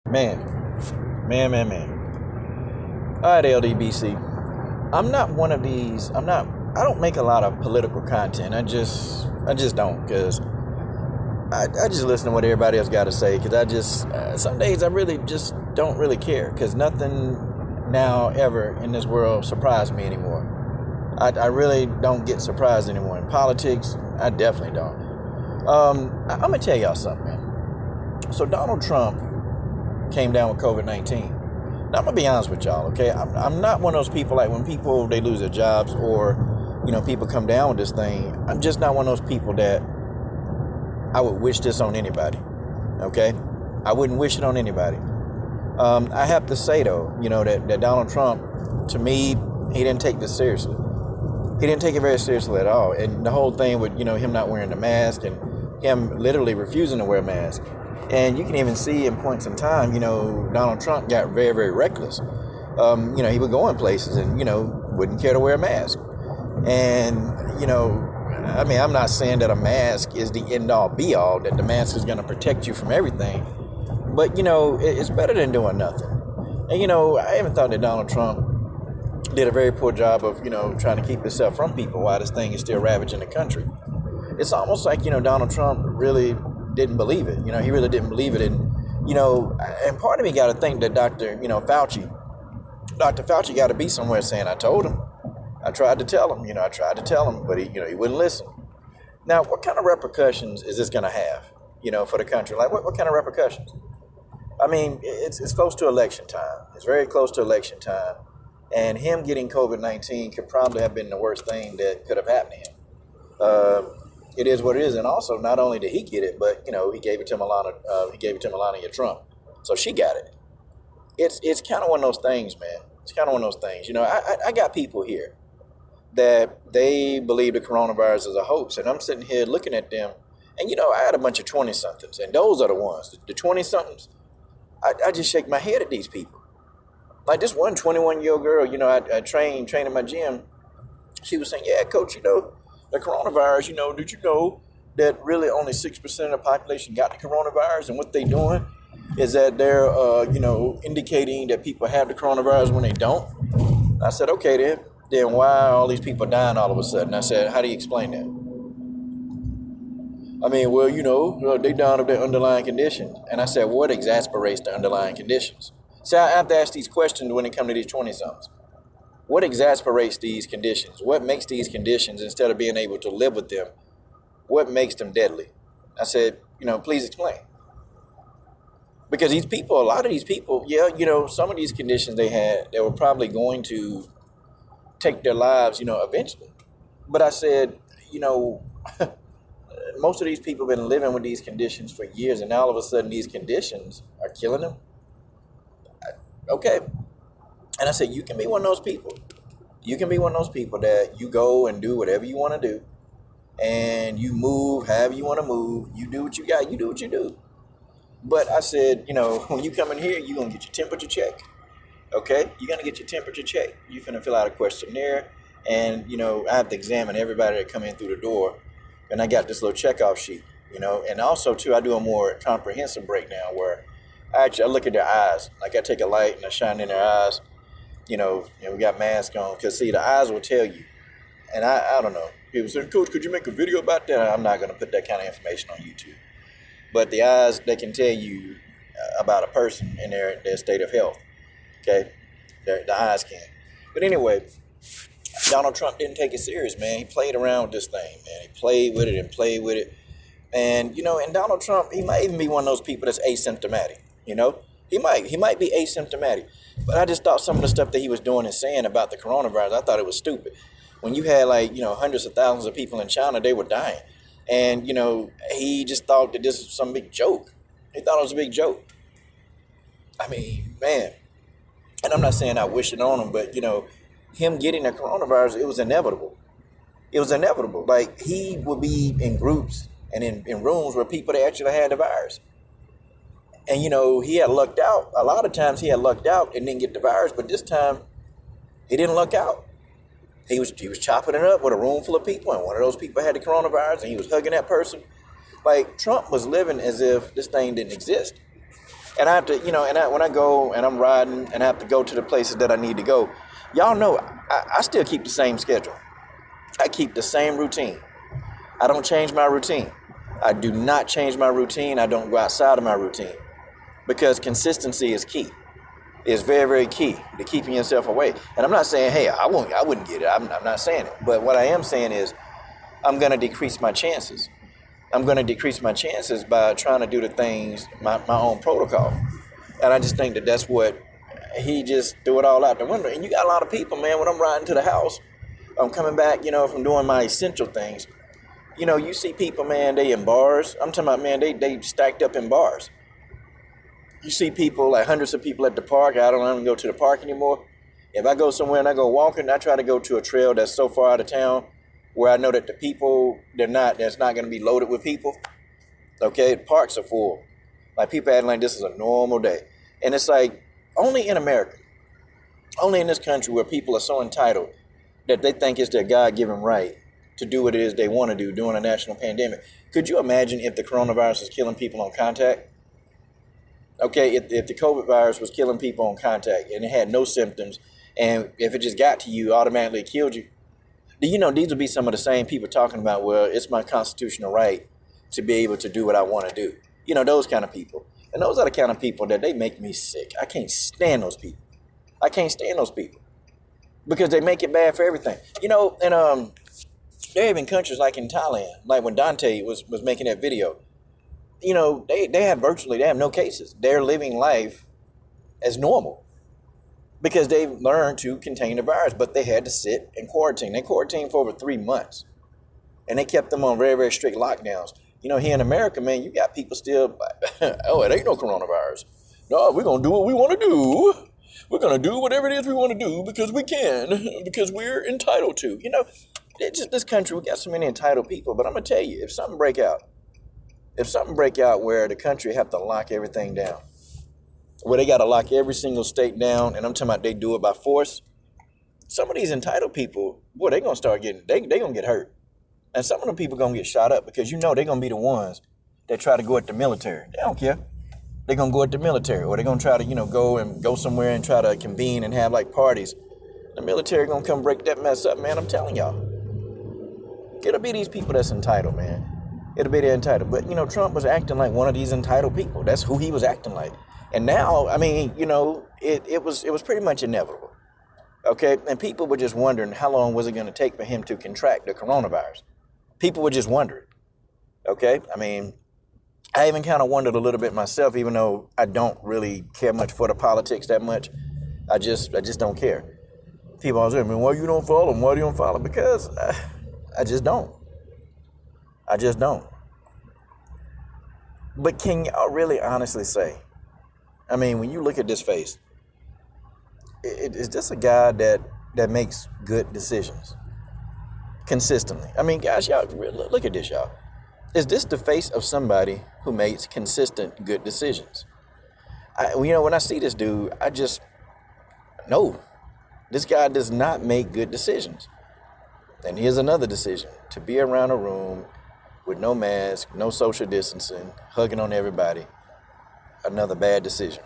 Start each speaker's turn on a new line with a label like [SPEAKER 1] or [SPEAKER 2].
[SPEAKER 1] Man, man. All right, LDBC. I'm not one of these. I don't make a lot of political content. I just don't, because I just listen to what everybody else got to say. Because some days I really just don't really care. Because nothing now ever in this world surprised me anymore. I really don't get surprised anymore in politics. I definitely don't. I'm gonna tell y'all something, man. So Donald Trump came down with COVID-19. Now I'm gonna be honest with y'all, okay? I'm not one of those people like when people they lose their jobs or people come down with this thing. I'm just not one of those people that I would wish this on anybody, okay? I wouldn't wish it on anybody. I have to say though, that Donald Trump, to me, he didn't take this seriously. He didn't take it very seriously at all. And the whole thing with him not wearing the mask and him literally refusing to wear a mask. And you can even see in points in time, Donald Trump got very, very reckless. He would go in places and, wouldn't care to wear a mask. And, I'm not saying that a mask is the end all be all, that the mask is going to protect you from everything. But, it's better than doing nothing. And, I even thought that Donald Trump did a very poor job of, trying to keep himself from people while this thing is still ravaging the country. It's almost like, Donald Trump really didn't believe it. He really didn't believe it. And part of me got to think that Dr. Fauci got to be somewhere saying, I told him. I tried to tell him, but he wouldn't listen. Now, what kind of repercussions is this going to have, for the country? Like, what kind of repercussions? I mean, it's close to election time. It's very close to election time. And him getting COVID-19 could probably have been the worst thing that could have happened to him. It is what it is. And also, not only did he get it, but, he gave it to Melania Trump. So she got it. It's kind of one of those things, man. It's kind of one of those things. I got people here that they believe the coronavirus is a hoax. And I'm sitting here looking at them. And, I had a bunch of 20-somethings. And those are the ones, the 20-somethings. I just shake my head at these people. Like this one 21-year-old girl, I train in my gym. She was saying, yeah, coach, the coronavirus, did you know that really only 6% of the population got the coronavirus? And what they're doing is that they're, indicating that people have the coronavirus when they don't. I said, okay, then why are all these people dying all of a sudden? I said, how do you explain that? I mean, well, they down of their underlying condition. And I said, what exasperates the underlying conditions? See, I have to ask these questions when it comes to these 20-somethings. What exasperates these conditions? What makes these conditions, instead of being able to live with them, what makes them deadly? I said, please explain. Because these people, a lot of these people, some of these conditions they were probably going to take their lives, eventually. But I said, most of these people have been living with these conditions for years, and now all of a sudden these conditions are killing them. Okay. And I said, you can be one of those people. You can be one of those people that you go and do whatever you want to do. And you move however you want to move. You do what you got. You do what you do. But I said, when you come in here, you're going to get your temperature checked. Okay? You're going to get your temperature checked. You're going to fill out a questionnaire. And, I have to examine everybody that come in through the door. And I got this little checkoff sheet, And also, too, I do a more comprehensive breakdown where I look at their eyes. Like I take a light and I shine in their eyes. And we got masks on. Because, see, the eyes will tell you. And I don't know. People say, Coach, could you make a video about that? I'm not going to put that kind of information on YouTube. But the eyes, they can tell you about a person and their state of health. Okay? The eyes can. But anyway, Donald Trump didn't take it serious, man. He played around with this thing, man. He played with it and played with it. And, and Donald Trump, he might even be one of those people that's asymptomatic. He might be asymptomatic. But I just thought some of the stuff that he was doing and saying about the coronavirus, I thought it was stupid. When you had hundreds of thousands of people in China, they were dying. And, he just thought that this was some big joke. He thought it was a big joke. I mean, man. And I'm not saying I wish it on him, but, him getting the coronavirus, it was inevitable. It was inevitable. Like, he would be in groups and in rooms where people that actually had the virus. And, he had lucked out. A lot of times he had lucked out and didn't get the virus, but this time he didn't luck out. He was chopping it up with a room full of people, and one of those people had the coronavirus, and he was hugging that person. Like, Trump was living as if this thing didn't exist. And I have to, when I go and I'm riding and I have to go to the places that I need to go, y'all know I still keep the same schedule. I keep the same routine. I don't change my routine. I do not change my routine. I don't go outside of my routine because consistency is key. It's very, very key to keeping yourself away. And I'm not saying, hey, I wouldn't get it. I'm not saying it. But what I am saying is I'm going to decrease my chances. I'm going to decrease my chances by trying to do the things, my own protocol. And I just think that that's what he just threw it all out the window. And you got a lot of people, man, when I'm riding to the house, I'm coming back, from doing my essential things. You see people, man, they in bars. I'm talking about, man, they stacked up in bars. You see people, like hundreds of people at the park. I don't even go to the park anymore. If I go somewhere and I go walking, I try to go to a trail that's so far out of town where I know that the people, that's not going to be loaded with people. Okay, the parks are full. Like people acting like this is a normal day. And it's like, only in America, only in this country where people are so entitled that they think it's their God-given right to do what it is they want to do during a national pandemic. Could you imagine if the coronavirus was killing people on contact? Okay, if the COVID virus was killing people on contact and it had no symptoms, and if it just got to you, automatically it killed you. Do you know these would be some of the same people talking about, well, it's my constitutional right to be able to do what I want to do. Those kind of people. And those are the kind of people that they make me sick. I can't stand those people. I can't stand those people because they make it bad for everything. And there have been countries like in Thailand, like when Dante was making that video, they have no cases. They're living life as normal because they've learned to contain the virus, but they had to sit and quarantine. They quarantined for over 3 months and they kept them on very, very strict lockdowns. Here in America, man, you got people still, oh, it ain't no coronavirus. No, we're going to do what we want to do. We're going to do whatever it is we want to do because we can, because we're entitled to. It's just this country, we got so many entitled people. But I'm going to tell you, if something break out where the country have to lock everything down, where they got to lock every single state down, and I'm talking about they do it by force, some of these entitled people, boy, they're going to start getting, they're going to get hurt. And some of them people going to get shot up because they're going to be the ones that try to go at the military. They don't care. They're going to go at the military, or they're going to try to, go somewhere and try to convene and have like parties. The military going to come break that mess up, man. I'm telling y'all. It'll be these people that's entitled, man. It'll be the entitled. But, Trump was acting like one of these entitled people. That's who he was acting like. And now, I mean, it was pretty much inevitable. Okay? And people were just wondering how long was it going to take for him to contract the coronavirus. People were just wondering. Okay? I mean, I even kind of wondered a little bit myself, even though I don't really care much for the politics that much. I just don't care. People always say, why you don't follow him? Why do you don't follow? Because I just don't. I just don't. But can y'all really honestly say, I mean, when you look at this face, is this a guy that makes good decisions consistently? I mean, guys, y'all, look at this, y'all. Is this the face of somebody who makes consistent good decisions? When I see this dude, I just know this guy does not make good decisions. And here's another decision: to be around a room with no mask, no social distancing, hugging on everybody. Another bad decision.